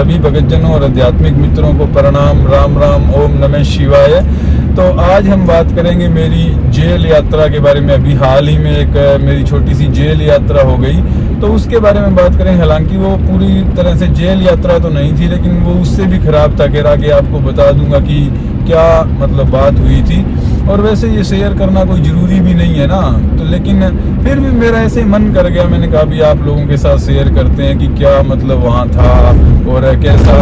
सभी भक्तजनों और आध्यात्मिक मित्रों को प्रणाम। राम राम, ओम नमः शिवाय। तो आज हम बात करेंगे मेरी जेल यात्रा के बारे में। अभी हाल ही में एक मेरी छोटी सी जेल यात्रा हो गई, तो उसके बारे में बात करेंगे। हालांकि वो पूरी तरह से जेल यात्रा तो नहीं थी, लेकिन वो उससे भी खराब था। कह रहा कि आपको बता दूंगा कि क्या मतलब बात हुई थी। और वैसे ये शेयर करना कोई ज़रूरी भी नहीं है ना, तो लेकिन फिर भी मेरा ऐसे ही मन कर गया। मैंने कहा भी आप लोगों के साथ शेयर करते हैं कि क्या मतलब वहाँ था और कैसा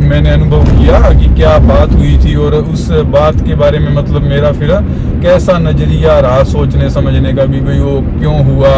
मैंने अनुभव किया, कि क्या बात हुई थी और उस बात के बारे में मतलब मेरा फिर कैसा नज़रिया रहा सोचने समझने का भी, भाई वो क्यों हुआ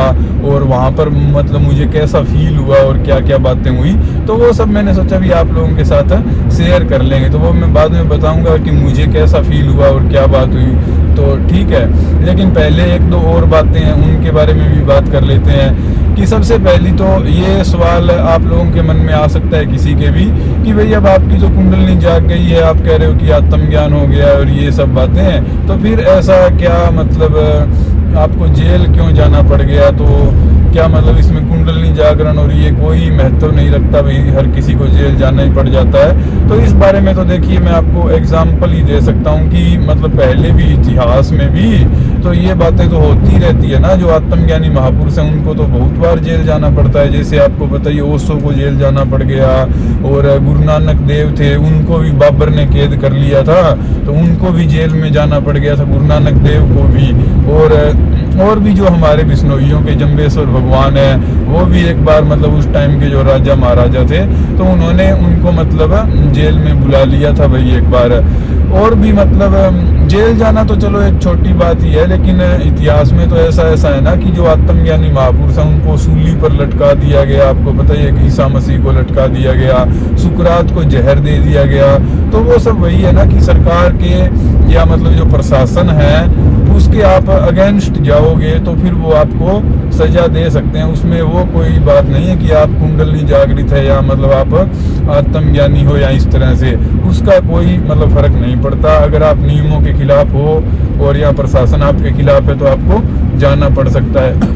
और वहाँ पर मतलब मुझे कैसा फील हुआ और क्या क्या बातें हुई। तो वो सब मैंने सोचा भी आप लोगों के साथ शेयर कर लेंगे। तो वो मैं बाद में बताऊंगा कि मुझे कैसा फील हुआ और क्या बात हुई, तो ठीक है। लेकिन पहले एक दो और बातें हैं, उनके बारे में भी बात कर लेते हैं। कि सबसे पहली तो ये सवाल आप लोगों के मन में आ सकता है किसी के भी, कि भाई अब आपकी जो कुंडलनी जाग गई है, आप कह रहे हो कि आत्मज्ञान हो गया और ये सब बातें हैं, तो फिर ऐसा क्या मतलब आपको जेल क्यों जाना पड़ गया? तो क्या मतलब इसमें कुंडलनी जागरण और ये कोई महत्व नहीं रखता, भाई हर किसी को जेल जाना ही पड़ जाता है? तो इस बारे में तो देखिए मैं आपको एग्जाम्पल ही दे सकता हूँ कि मतलब पहले भी इतिहास में भी तो ये बातें तो होती रहती है ना। जो आत्मज्ञानी महापुरुष हैं उनको तो बहुत बार जेल जाना पड़ता है। जैसे आपको बताइए ओशो को जेल जाना पड़ गया, और गुरु नानक देव थे उनको भी बाबर ने कैद कर लिया था, तो उनको भी जेल में जाना पड़ गया था, गुरु नानक देव को भी। और भी जो हमारे बिश्नोइयों के जम्बेश्वर भगवान है, वो भी एक बार मतलब उस टाइम के जो राजा महाराजा थे, तो उन्होंने उनको मतलब जेल में बुला लिया था भाई एक बार। और भी मतलब जेल जाना तो चलो एक छोटी बात ही है, लेकिन इतिहास में तो ऐसा है ना कि जो आत्मज्ञानी महापुरुष हैं उनको सूली पर लटका दिया गया। आपको पता ही है कि ईसा मसीह को लटका दिया गया, सुकरात को जहर दे दिया गया। तो वो सब वही है ना कि सरकार के या मतलब जो प्रशासन है उसके आप अगेंस्ट जाओगे तो फिर वो आपको सजा दे सकते हैं। उसमें वो कोई बात नहीं है कि आप कुंडली जागृत है या मतलब आप आत्मज्ञानी हो या इस तरह से, उसका कोई मतलब फर्क नहीं पड़ता। अगर आप नियमों के खिलाफ हो और या प्रशासन आपके खिलाफ है तो आपको जाना पड़ सकता है।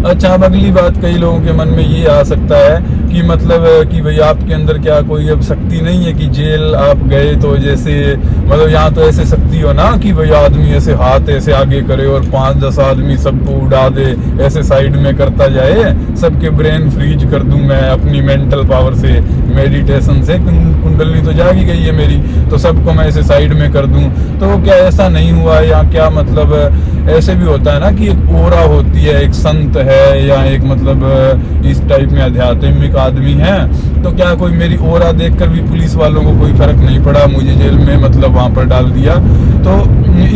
अच्छा, अब अगली बात कई लोगों के मन में ये आ सकता है कि मतलब कि भाई आपके अंदर क्या कोई अब शक्ति नहीं है कि जेल आप गए तो जैसे मतलब यहाँ तो ऐसे शक्ति हो ना कि भाई आदमी ऐसे हाथ ऐसे आगे करे और 5-10 आदमी सबको उड़ा दे, ऐसे साइड में करता जाए, सबके ब्रेन फ्रीज कर दूं मैं अपनी मेंटल पावर से, मेडिटेशन से। कुंडली तो जागी गई है मेरी, तो सबको मैं ऐसे साइड में कर दूं। तो क्या ऐसा नहीं हुआ? या क्या मतलब ऐसे भी होता है ना कि एक ओरा होती है, एक संत है या एक मतलब इस टाइप में आध्यात्मिक आदमी है, तो क्या कोई मेरी ओरा देखकर भी पुलिस वालों को कोई फर्क नहीं पड़ा, मुझे जेल में मतलब वहां पर डाल दिया? तो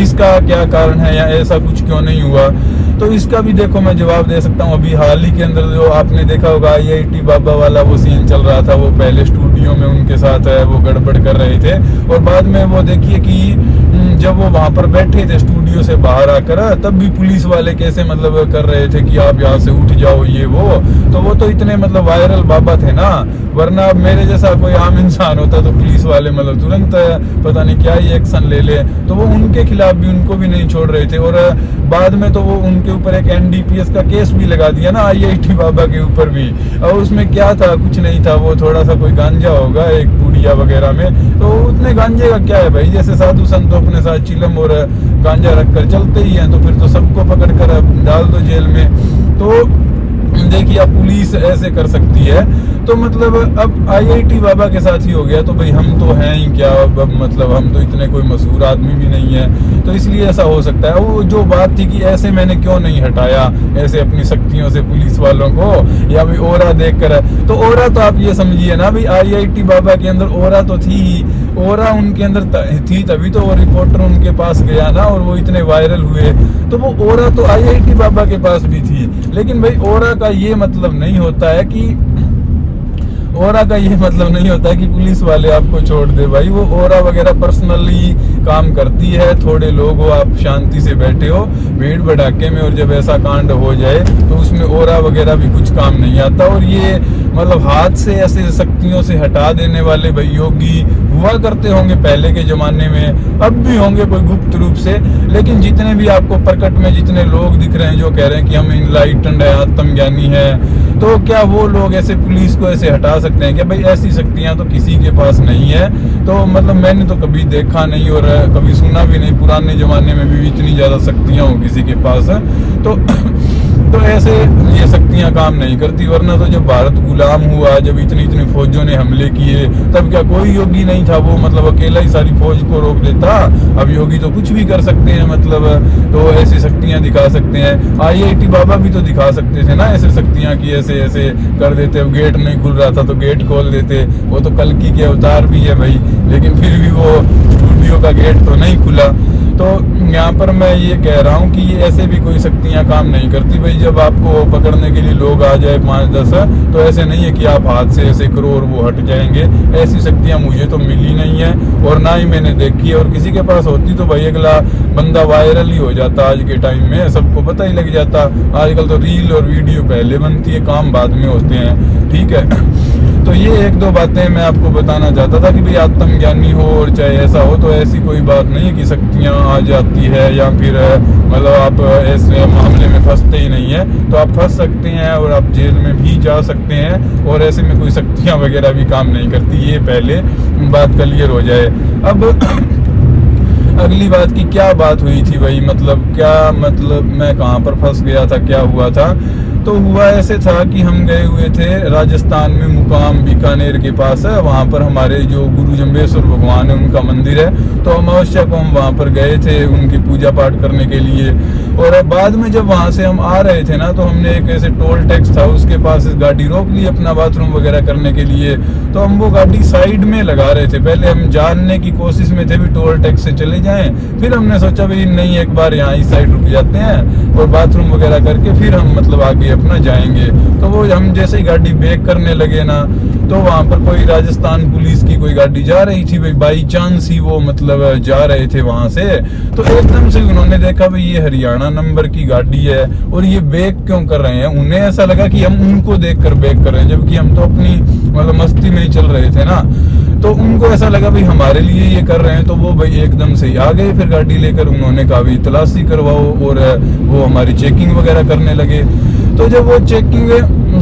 इसका क्या कारण है या ऐसा कुछ क्यों नहीं हुआ? तो इसका भी देखो मैं जवाब दे सकता हूँ। अभी हाल ही के अंदर जो आपने देखा होगा IIT बाबा वाला वो सीन चल रहा था, वो पहले स्टूडियो में उनके साथ है वो गड़बड़ कर रहे थे, और बाद में वो देखिए कि जब वो वहां पर बैठे थे स्टूडियो से बाहर आकर, तब भी पुलिस वाले कैसे मतलब कर रहे थे कि आप यहाँ से उठ जाओ ये वो। तो वो तो इतने मतलब वायरल बाबा थे ना, वरना अब मेरे जैसा कोई आम इंसान होता तो पुलिस वाले मतलब तुरंत पता नहीं क्या ही एक्शन ले ले। तो वो उनके खिलाफ भी उनको भी नहीं छोड़ रहे थे, और बाद में तो वो उनके ऊपर एक NDPS का केस भी लगा दिया ना IIT बाबा के ऊपर भी। और उसमें क्या था? कुछ नहीं था, वो थोड़ा सा कोई गांजा होगा एक पुड़िया वगैरह में। तो उतने गांजे का क्या है भाई? जैसे साधु संत तो अपने साथ चिलम और गांजा रखकर चलते ही हैं, तो फिर तो सबको पकड़ कर डाल दो जेल में। तो देखिए अब पुलिस ऐसे कर सकती है, तो मतलब अब IIT बाबा के साथ ही हो गया, तो भाई हम तो हैं ही क्या, अब मतलब हम तो इतने कोई मशहूर आदमी भी नहीं है, तो इसलिए ऐसा हो सकता है। वो जो बात थी कि ऐसे मैंने क्यों नहीं हटाया ऐसे अपनी शक्तियों से पुलिस वालों को, या भाई ओरा देख कर, तो ओरा तो आप ये समझिए ना भाई IIT बाबा के अंदर ओरा तो थी ही, ओरा उनके अंदर थी तभी तो वो रिपोर्टर उनके पास गया ना और वो इतने वायरल हुए। तो वो ओरा तो IIT बाबा के पास भी थी, लेकिन भाई ओरा का ये मतलब नहीं होता है कि ओरा का ये मतलब नहीं होता है कि पुलिस वाले आपको छोड़ दे भाई। वो ओरा वगैरह पर्सनली काम करती है। थोड़े लोग हो, आप शांति से बैठे हो भीड़ भड़ाके में, और जब ऐसा कांड हो जाए तो उसमें ओरा वगैरह भी कुछ काम नहीं आता। और ये मतलब हाथ से ऐसे शक्तियों से हटा देने वाले भाई योगी हुआ करते होंगे पहले के जमाने में, अब भी होंगे कोई गुप्त रूप से, लेकिन जितने भी आपको प्रकट में जितने लोग दिख रहे हैं जो कह रहे हैं कि हम इनलाइटेंड है, आत्मज्ञानी है, तो क्या वो लोग ऐसे पुलिस को ऐसे हटा सकते हैं क्या? भाई ऐसी शक्तियां तो किसी के पास नहीं है। तो मतलब मैंने तो कभी देखा नहीं और कभी सुना भी नहीं पुराने जमाने में भी इतनी ज्यादा शक्तियां हो किसी के पास। तो ऐसे ये शक्तियां काम नहीं करती। वरना तो जब भारत गुलाम हुआ, जब इतनी इतनी फौजों ने हमले किए, तब क्या कोई योगी नहीं था? वो मतलब अकेला ही सारी फौज को रोक देता। अब योगी तो कुछ भी कर सकते हैं, मतलब तो ऐसी शक्तियां दिखा सकते हैं। IIT बाबा भी तो दिखा सकते थे ना ऐसे शक्तियां की ऐसे ऐसे कर देते। अब गेट नहीं खुल रहा था तो गेट खोल देते। वो तो कल्कि के अवतार भी है भाई, लेकिन फिर भी वो स्टूडियो का गेट तो नहीं खुला। तो यहाँ पर मैं ये कह रहा हूँ कि ऐसे भी कोई शक्तियाँ काम नहीं करती भाई। जब आपको पकड़ने के लिए लोग आ जाए 5-10, तो ऐसे नहीं है कि आप हाथ से ऐसे करो और वो हट जाएंगे। ऐसी शक्तियाँ मुझे तो मिली नहीं है और ना ही मैंने देखी है। और किसी के पास होती तो भाई अगला बंदा वायरल ही हो जाता। आज के टाइम में सबको पता ही लग जाता। आजकल तो रील और वीडियो पहले बनती है, काम बाद में होते हैं, ठीक है। तो ये 1-2 बातें मैं आपको बताना चाहता था कि भाई आत्मज्ञानी हो और चाहे ऐसा हो, तो ऐसी कोई बात नहीं है कि शक्तियाँ आ जाती है या फिर मतलब आप ऐसे मामले में फंसते ही नहीं है। तो आप फंस सकते हैं और आप जेल में भी जा सकते हैं और ऐसे में कोई शक्तियाँ वगैरह भी काम नहीं करती। ये पहले बात क्लियर हो जाए। अब अगली बात की क्या बात हुई थी भाई, मतलब क्या, मतलब मैं कहाँ पर फंस गया था, क्या हुआ था? तो हुआ ऐसे था कि हम गए हुए थे राजस्थान में, मुकाम बीकानेर के पास है। वहाँ पर हमारे जो गुरु जम्बेश्वर भगवान है उनका मंदिर है। तो अमावस्या को हम वहाँ पर गए थे उनकी पूजा पाठ करने के लिए। और बाद में जब वहाँ से हम आ रहे थे ना, तो हमने एक ऐसे टोल टैक्स था उसके पास गाड़ी रोक ली अपना बाथरूम वगैरह करने के लिए। तो हम वो गाड़ी साइड में लगा रहे थे। पहले हम जानने की कोशिश में थे भी टोल टैक्स से चले जाएं, फिर हमने सोचा भाई नहीं, एक बार यहाँ इस साइड रुक जाते हैं और बाथरूम वगैरह करके फिर हम मतलब आगे अपना जाएंगे। तो वो हम जैसे ही गाड़ी ब्रेक करने लगे ना, तो वहाँ पर कोई राजस्थान पुलिस की कोई गाड़ी जा रही थी भाई, बाई चांस ही वो मतलब जा रहे थे वहां से। तो एकदम से उन्होंने देखा भाई ये हरियाणा नंबर की गाड़ी है और ये ब्रेक क्यों कर रहे हैं। उन्हें ऐसा लगा कि हम उनको देखकर ब्रेक कर रहे हैं, जबकि हम तो अपनी मतलब मस्ती में ही चल रहे थे ना। तो उनको ऐसा लगा भाई हमारे लिए ये कर रहे हैं। तो वो भाई एकदम से ही आ गए फिर गाड़ी लेकर। उन्होंने कहा भाई तलाशी करवाओ और वो हमारी चेकिंग वगैरह करने लगे। तो जब वो चेकिंग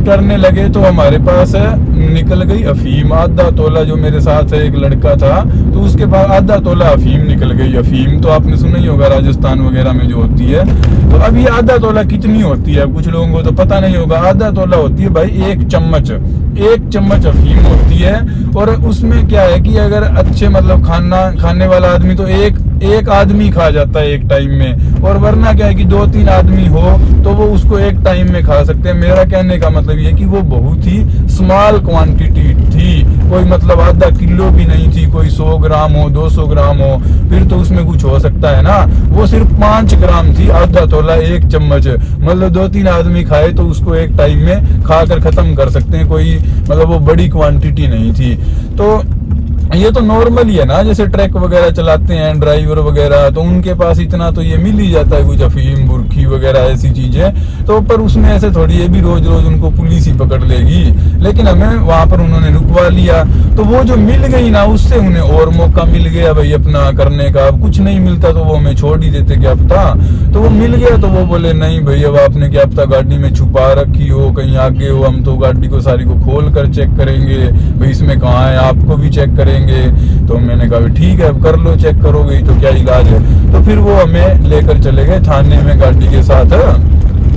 करने लगे तो हमारे पास निकल गई अफीम, आधा तोला। जो मेरे साथ एक लड़का था तो उसके पास आधा तोला अफीम निकल गई। अफीम तो आपने सुना ही होगा राजस्थान वगैरह में जो होती है। तो अब ये आधा तोला कितनी होती है कुछ लोगों को तो पता नहीं होगा। आधा तोला होती है भाई 1 चम्मच, 1 चम्मच अफीम होती है। और उसमें क्या है कि अगर अच्छे मतलब खाने वाला आदमी तो एक आदमी खा जाता है एक टाइम में। और वरना क्या है कि 2-3 आदमी हो तो वो उसको एक टाइम में खा सकते हैं। मेरा कहने का मतलब ये कि वो बहुत ही स्मॉल क्वांटिटी थी, कोई मतलब आधा किलो भी नहीं थी। कोई 100 ग्राम हो, 200 ग्राम हो, फिर तो उसमें कुछ हो सकता है ना। वो सिर्फ 5 ग्राम थी, आधा तोला 1 चम्मच। मतलब 2-3 आदमी खाए तो उसको एक टाइम में खाकर खत्म कर सकते हैं। कोई मतलब वो बड़ी क्वांटिटी नहीं थी। तो ये तो नॉर्मल ही है ना, जैसे ट्रक वगैरह चलाते हैं ड्राइवर वगैरह, तो उनके पास इतना तो ये मिल ही जाता है, कुछ अफीम बुरखी वगैरह ऐसी चीजें। तो पर उसमें ऐसे थोड़ी ये भी रोज रोज उनको पुलिस ही पकड़ लेगी। लेकिन हमें वहां पर उन्होंने रुकवा लिया। तो वो जो मिल गई ना, उससे उन्हें और मौका मिल गया भाई अपना करने का। अब कुछ नहीं मिलता तो वो हमें छोड़ ही देते, क्या पता। तो वो मिल गया तो वो बोले नहीं भाई अब आपने क्या पता गाड़ी में छुपा रखी हो, कहीं आगे हो, हम तो गाड़ी को सारी को खोल कर चेक करेंगे भाई इसमें कहाँ है, आपको भी चेक करेंगे। तो मैंने कहा ठीक है अब कर लो, चेक करोगे तो क्या इलाज है। तो फिर वो हमें लेकर चले गए थाने में गाड़ी के साथ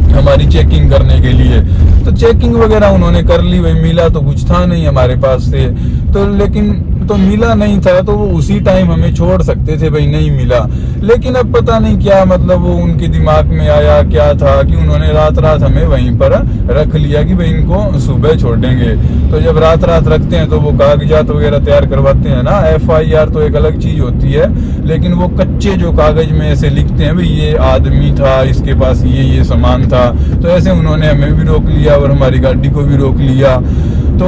हमारी चेकिंग करने के लिए। तो चेकिंग वगैरह उन्होंने कर ली भाई, मिला तो कुछ था नहीं हमारे पास से। तो लेकिन तो मिला नहीं था तो वो उसी टाइम हमें छोड़ सकते थे भाई, नहीं मिला। लेकिन अब पता नहीं क्या मतलब वो उनके दिमाग में आया क्या था कि उन्होंने रात रात हमें वहीं पर रख लिया कि भाई इनको सुबह छोड़ेंगे। तो जब रात रात रखते हैं तो वो कागजात वगैरह तैयार करवाते हैं ना। FIR तो एक अलग चीज होती है, लेकिन वो कच्चे जो कागज में ऐसे लिखते हैं भाई ये आदमी था, इसके पास ये सामान था। तो ऐसे उन्होंने हमें भी रोक लिया और हमारी गाड़ी को भी रोक लिया। तो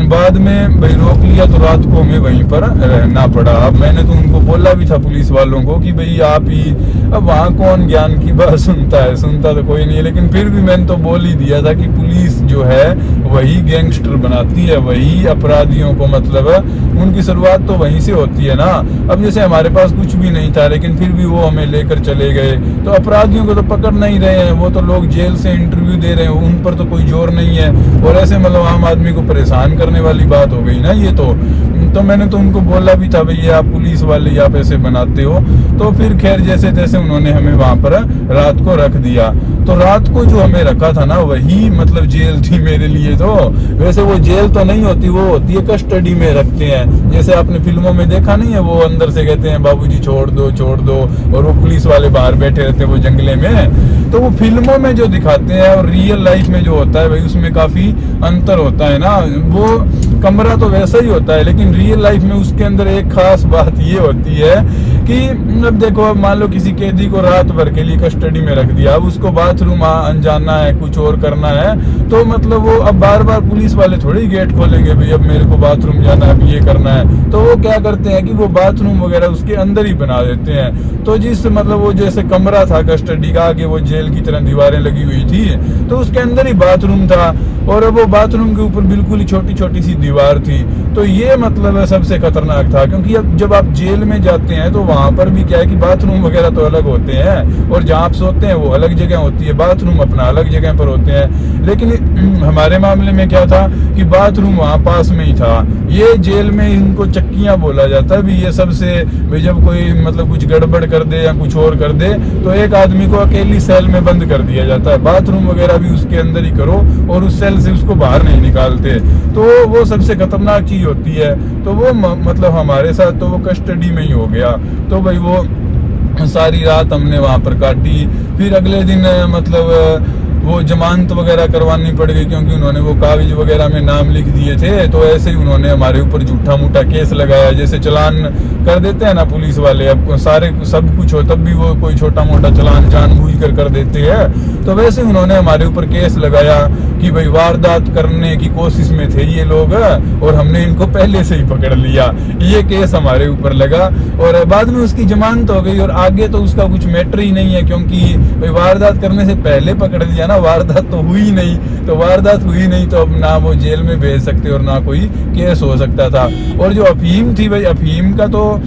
बाद में भाई रोक लिया तो रात को हमें वहीं पर रहना पड़ा। अब मैंने तो उनको बोला भी था पुलिस वालों को कि भाई आप ही, अब वहाँ कौन ज्ञान की बात सुनता है, सुनता तो कोई नहीं है, लेकिन फिर भी मैंने तो बोल ही दिया था कि पुलिस जो है वही गैंगस्टर बनाती है, वही अपराधियों को, मतलब उनकी शुरुआत तो वहीं से होती है ना। अब जैसे हमारे पास कुछ भी नहीं था लेकिन फिर भी वो हमें लेकर चले गए, तो अपराधियों को तो पकड़ नहीं रहे हैं, वो तो लोग जेल से इंटरव्यू दे रहे हैं, उन पर तो कोई जोर नहीं है। और ऐसे मतलब आम आदमी को परेशान करने वाली बात हो गई ना ये तो मैंने तो उनको बोला भी था भैया आप पुलिस वाले आप ऐसे बनाते हो। तो फिर खैर जैसे तैसे उन्होंने हमें वहां पर रात को रख दिया। तो रात को जो हमें रखा था ना वही मतलब जेल थी मेरे लिए। तो वैसे वो जेल तो नहीं होती, वो होती है कस्टडी में रखते हैं, जैसे आपने फिल्मों में देखा नहीं है, वो अंदर से कहते हैं बाबूजी छोड़ दो छोड़ दो, और वो पुलिस वाले बाहर बैठे रहते हैं वो जंगले में। तो वो फिल्मों में जो दिखाते हैं और रियल लाइफ में जो होता है भाई उसमें काफी अंतर होता है ना। वो कमरा तो वैसा ही होता है लेकिन रियल लाइफ में उसके अंदर एक खास बात ये होती है कि अब देखो मान लो किसी कैदी को रात भर के लिए कस्टडी में रख दिया, अब उसको बाथरूम जाना है, कुछ और करना है, तो मतलब वो अब बार बार पुलिस वाले थोड़ी गेट खोलेंगे भाई अब मेरे को बाथरूम जाना है, अब ये करना है। तो वो क्या करते हैं कि वो बाथरूम वगैरह उसके अंदर ही बना देते हैं। तो जिस मतलब वो जैसे कमरा था कस्टडी का, आगे वो जेल की तरह दीवारें लगी हुई थी, तो उसके अंदर ही बाथरूम था और वो बाथरूम के ऊपर बिल्कुल ही छोटी छोटी सी दीवार थी। तो ये मतलब सबसे खतरनाक था, क्योंकि अब जब आप जेल में जाते हैं तो वहां पर भी क्या है कि बाथरूम वगैरह तो अलग होते हैं और जहाँ आप सोते हैं वो अलग जगह होती है, बाथरूम अपना अलग जगह पर होते हैं। लेकिन हमारे मामले में क्या था कि बाथरूम वहां पास में ही था। ये जेल में इनको चक्कियां बोला जाता है भी, ये सबसे भाई जब कोई मतलब कुछ गड़बड़ कर दे या कुछ और कर दे तो एक आदमी को अकेली सेल में बंद कर दिया जाता है, बाथरूम वगैरह भी उसके अंदर ही करो और उस सेल से उसको बाहर नहीं निकालते। तो वो सबसे खतरनाक चीज होती है। तो वो मतलब हमारे साथ तो वो कस्टडी में ही हो गया। तो भाई वो सारी रात हमने वहां पर काटी। फिर अगले दिन मतलब वो जमानत वगैरह करवानी पड़ गई, क्योंकि उन्होंने वो कागज वगैरह में नाम लिख दिए थे। तो ऐसे ही उन्होंने हमारे ऊपर झूठा मूठा केस लगाया, जैसे चालान कर देते हैं ना पुलिस वाले, अब सारे सब कुछ हो तब भी वो कोई छोटा मोटा चालान जानबूझकर कर देते हैं। तो वैसे उन्होंने हमारे ऊपर केस लगाया कि भाई वारदात करने की कोशिश में थे ये लोग और हमने इनको पहले से ही पकड़ लिया, ये केस हमारे ऊपर लगा। और बाद में उसकी जमानत हो गई और आगे तो उसका कुछ मैटर ही नहीं है, क्योंकि भाई वारदात करने से पहले पकड़ लिया ना, वारदात तो हुई नहीं। तो वारदात हुई नहीं तो अब ना वो जेल में भेज सकते और ना कोई केस हो सकता था। और जो अफीम थी भाई, अफीम का तो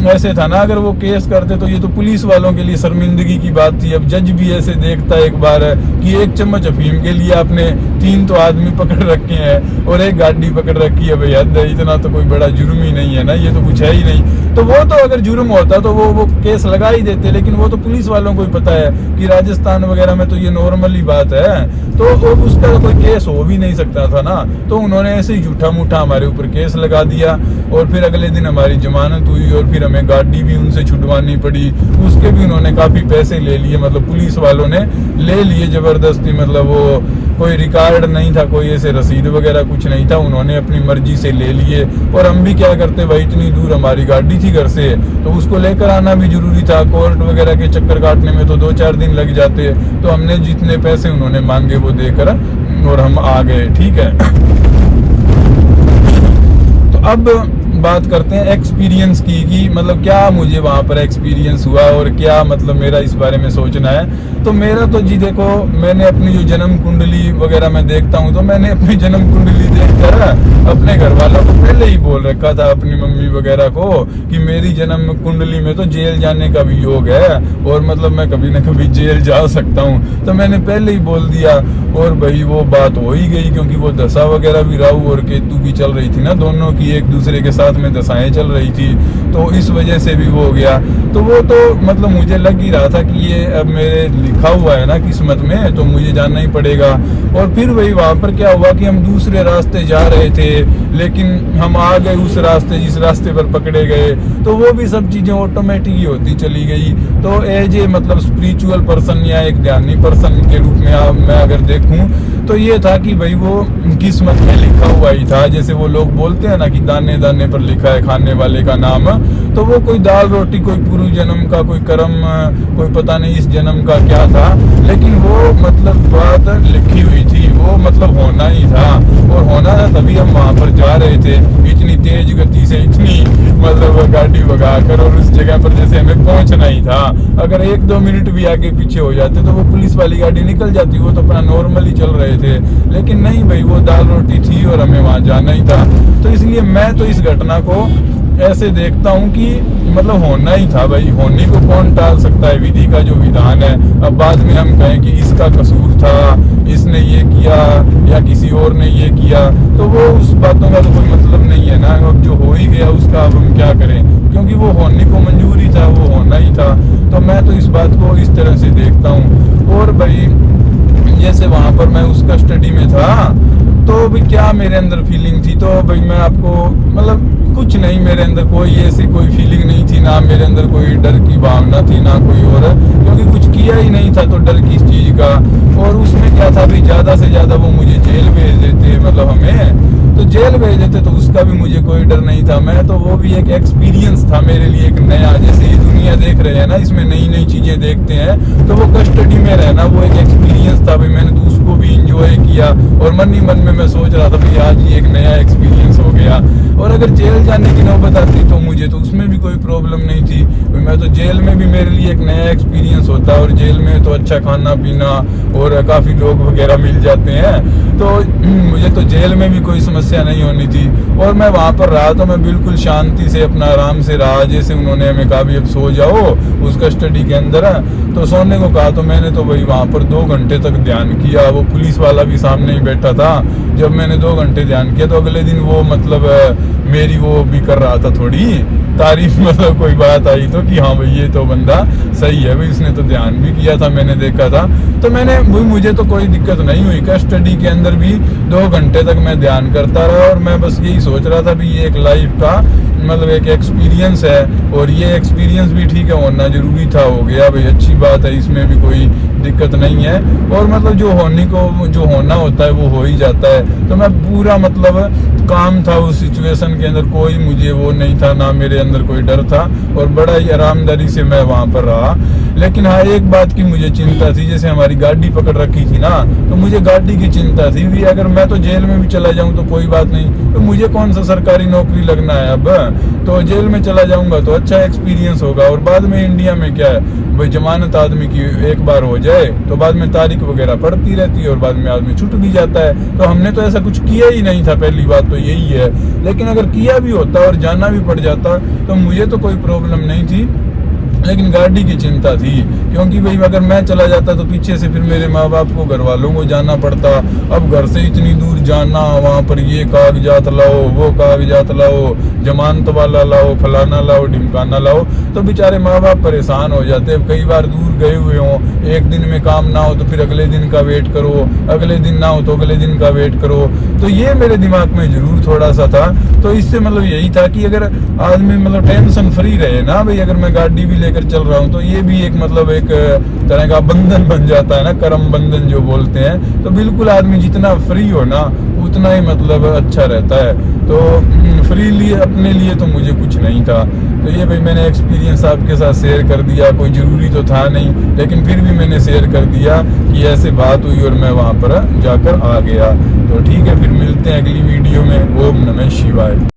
ऐसे था ना, अगर वो केस करते तो ये तो पुलिस वालों के लिए शर्मिंदगी की बात थी। अब जज भी ऐसे देखता है एक बार कि 1 चम्मच अफीम के लिए आपने 3 तो आदमी पकड़ रखे हैं और 1 गाड़ी पकड़ रखी है, भाई हद है, इतना तो कोई बड़ा जुर्म ही नहीं है ना, ये तो कुछ है ही नहीं। तो वो तो अगर जुर्म होता तो वो केस लगा ही देते, लेकिन वो तो पुलिस वालों को ही पता है कि राजस्थान वगैरह में तो ये नॉर्मल ही बात है। तो उसका तो कोई केस हो भी नहीं सकता था ना। तो उन्होंने ऐसे ही झूठा मूठा हमारे ऊपर केस लगा दिया और फिर अगले दिन हमारी जमानत हुई और फिर हमें गाड़ी भी उनसे छुड़वानी पड़ी। उसके भी उन्होंने काफी पैसे ले लिए, मतलब पुलिस वालों ने ले लिए जबरदस्ती। मतलब वो कोई रिकॉर्ड नहीं था, कोई ऐसे रसीद वगैरह कुछ नहीं था, उन्होंने अपनी मर्जी से ले लिए। और हम भी क्या करते भाई, इतनी दूर हमारी गाड़ी थी घर से, तो उसको लेकर आना भी जरूरी था। कोर्ट वगैरह के चक्कर काटने में तो 2-4 दिन लग जाते। तो हमने जितने पैसे उन्होंने मांगे वो देकर और हम आ गए। ठीक है, तो अब बात करते हैं एक्सपीरियंस की कि मतलब क्या मुझे वहां पर एक्सपीरियंस हुआ और क्या मतलब मेरा इस बारे में सोचना है। तो मेरा तो जी देखो, मैंने अपनी जो जन्म कुंडली वगैरह में देखता हूँ, तो मैंने अपनी जन्म कुंडली देखकर अपने घर वालों को पहले ही बोल रखा था, अपनी मम्मी वगैरह को, कि मेरी जन्म कुंडली में तो जेल जाने का भी योग है और मतलब मैं कभी ना कभी जेल जा सकता हूँ। तो मैंने पहले ही बोल दिया और भाई वो बात हो ही गई, क्योंकि वो दशा वगैरह भी राहु और केतु की चल रही थी ना, दोनों की एक दूसरे के साथ में दशाएं चल रही थी। तो इस वजह से भी वो हो गया। तो वो तो मतलब मुझे लग ही रहा था कि ये अब मेरे लिखा हुआ है ना किस्मत में, तो मुझे जाना ही पड़ेगा। और फिर वही वहां पर क्या हुआ कि हम दूसरे रास्ते जा रहे थे, लेकिन हम आ गए उस रास्ते जिस रास्ते पर पकड़े गए। तो वो भी सब चीजें ऑटोमेटिक ही होती चली गई। तो एज ए मतलब स्पिरिचुअल पर्सन या एक ध्यानी पर्सन के रूप में मैं अगर देखूं तो ये था कि भाई वो किस्मत में लिखा हुआ ही था। जैसे वो लोग बोलते हैं ना कि दाने दाने पर लिखा है खाने वाले का नाम, तो वो कोई दाल रोटी, कोई पूर्व जन्म का कोई कर्म, कोई पता नहीं इस जन्म का क्या था, लेकिन वो मतलब बात लिखी हुई थी, वो मतलब होना ही था। और होना था तभी हम वहां पर जा रहे थे इतनी तेज गति से, इतनी मतलब गाड़ी भगाकर, और उस जगह पर जैसे हमें पहुंचना ही था। अगर 1-2 मिनट भी आगे पीछे हो जाते तो वो पुलिस वाली गाड़ी निकल जाती, वो तो अपना नॉर्मली चल रहे थे। लेकिन नहीं भाई, वो दाल रोटी थी और हमें वहां जाना ही था। तो इसलिए मैं तो इस घटना को ऐसे देखता हूँ कि मतलब होना ही था भाई, होने को कौन टाल सकता है, विधि का जो विधान है। अब बाद में हम कहें कि इसका कसूर था, इसने ये किया या किसी और ने ये किया, तो वो उस बातों का तो कोई मतलब नहीं है ना। अब जो हो ही गया उसका अब हम क्या करें, क्योंकि वो होने को मंजूर ही था, वो होना ही था। तो मैं तो इस बात को इस तरह से देखता हूँ। और भाई जैसे वहां पर मैं उस कस्टडी में था, तो भाई क्या मेरे अंदर फीलिंग थी, तो भाई मैं आपको मतलब कुछ नहीं, मेरे अंदर कोई ऐसी कोई फीलिंग नहीं थी, ना मेरे अंदर कोई डर की भावना थी, ना कोई और, क्योंकि कुछ किया ही नहीं था तो डर किस चीज का। और उसमें क्या था भाई, ज्यादा से ज्यादा वो मुझे जेल भेज देते, मतलब हमें तो जेल भेज देते, तो उसका भी मुझे कोई डर नहीं था। मैं तो वो भी एक एक्सपीरियंस था मेरे लिए, एक नया, जैसे ये दुनिया देख रहे हैं ना, इसमें नई नई चीजें देखते हैं, तो वो कस्टडी में रहना वो एक एक्सपीरियंस था भाई। मैंने तो उसको भी इंजॉय किया, और मन ही मन में मैं सोच रहा था भाई आज ये एक नया एक्सपीरियंस हो गया। और अगर जेल जाने की नौबत आती तो मुझे तो उसमें भी कोई प्रॉब्लम नहीं थी, मैं तो जेल में भी मेरे लिए एक नया एक्सपीरियंस होता, और जेल में तो अच्छा खाना पीना और काफी लोग वगैरह मिल जाते हैं, तो मुझे तो जेल में भी कोई समस्या नहीं होनी थी। और मैं वहां पर रहा तो मैं बिल्कुल शांति से अपना आराम से रहा, जैसे उन्होंने हमें कहा भी अब सो जाओ उस कस्टडी के अंदर, तो सोने को कहा, तो मैंने तो भाई वहां पर 2 घंटे तक ध्यान किया। वो पुलिस वाला भी सामने ही बैठा था। जब मैंने 2 घंटे ध्यान किया तो अगले दिन वो मतलब मेरी वो भी कर रहा था थोड़ी तारीफ, मतलब कोई बात आई तो कि हाँ भाई ये तो बंदा सही है भाई, इसने तो ध्यान भी किया था, मैंने देखा था। तो मैंने मुझे तो कोई दिक्कत नहीं हुई, कस्टडी के अंदर भी 2 घंटे तक मैं ध्यान करता रहा, और मैं बस यही सोच रहा था भी ये एक लाइफ का मतलब एक एक्सपीरियंस है, और ये एक्सपीरियंस भी ठीक है होना जरूरी था, हो गया भाई, अच्छी बात है, इसमें भी कोई दिक्कत नहीं है। और मतलब जो होने को जो होना होता है वो हो ही जाता है। तो मैं पूरा मतलब काम था उस सिचुएशन के अंदर, कोई मुझे वो नहीं था, ना मेरे अंदर कोई डर था, और बड़ा ही आरामदारी से मैं वहां पर रहा। लेकिन हाँ एक बात की मुझे चिंता थी, जैसे हमारी गाड़ी पकड़ रखी थी ना, तो मुझे गाड़ी की चिंता थी भी, अगर मैं तो जेल में भी चला जाऊं तो कोई बात नहीं, तो मुझे कौन सा सरकारी नौकरी लगना है अब, तो जेल में चला जाऊंगा तो अच्छा एक्सपीरियंस होगा। और बाद में इंडिया में क्या है भाई, जमानत आदमी की एक बार हो जाए तो बाद में तारीख वगैरह पड़ती रहती है, और बाद में आदमी छूट भी जाता है। तो हमने तो ऐसा कुछ किया ही नहीं था, पहली बात तो यही है। लेकिन अगर किया भी होता और जाना भी पड़ जाता तो मुझे तो कोई प्रॉब्लम नहीं थी, लेकिन गाड़ी की चिंता थी, क्योंकि भाई अगर मैं चला जाता तो पीछे से फिर मेरे माँ बाप को, घर वालों को जाना पड़ता। अब घर से इतनी दूर जाना, वहाँ पर ये कागजात लाओ, वो कागजात लाओ, जमानत वाला लाओ, फलाना लाओ, ढिमकाना लाओ, तो बेचारे माँ बाप परेशान हो जाते हैं। कई बार दूर गए हुए हों, एक दिन में काम ना हो तो फिर अगले दिन का वेट करो, अगले दिन ना हो तो अगले दिन का वेट करो। तो ये मेरे दिमाग में जरूर थोड़ा सा था। तो इससे मतलब यही था कि अगर आदमी मतलब टेंशन फ्री रहे ना भाई, अगर मैं गाड़ी भी लेकर चल रहा हूँ तो ये भी एक मतलब एक तरह का बंधन बन जाता है ना, कर्म बंधन जो बोलते हैं। तो बिल्कुल आदमी जितना फ्री हो ना उतना ही मतलब अच्छा रहता है। तो फ्रीली अपने लिए तो मुझे कुछ नहीं था। तो ये भाई मैंने एक्सपीरियंस आपके साथ शेयर कर दिया, कोई जरूरी तो था नहीं, लेकिन फिर भी मैंने शेयर कर दिया कि ऐसे बात हुई और मैं वहाँ पर जाकर आ गया। तो ठीक है, फिर मिलते हैं अगली वीडियो में। ओम नमः शिवाय।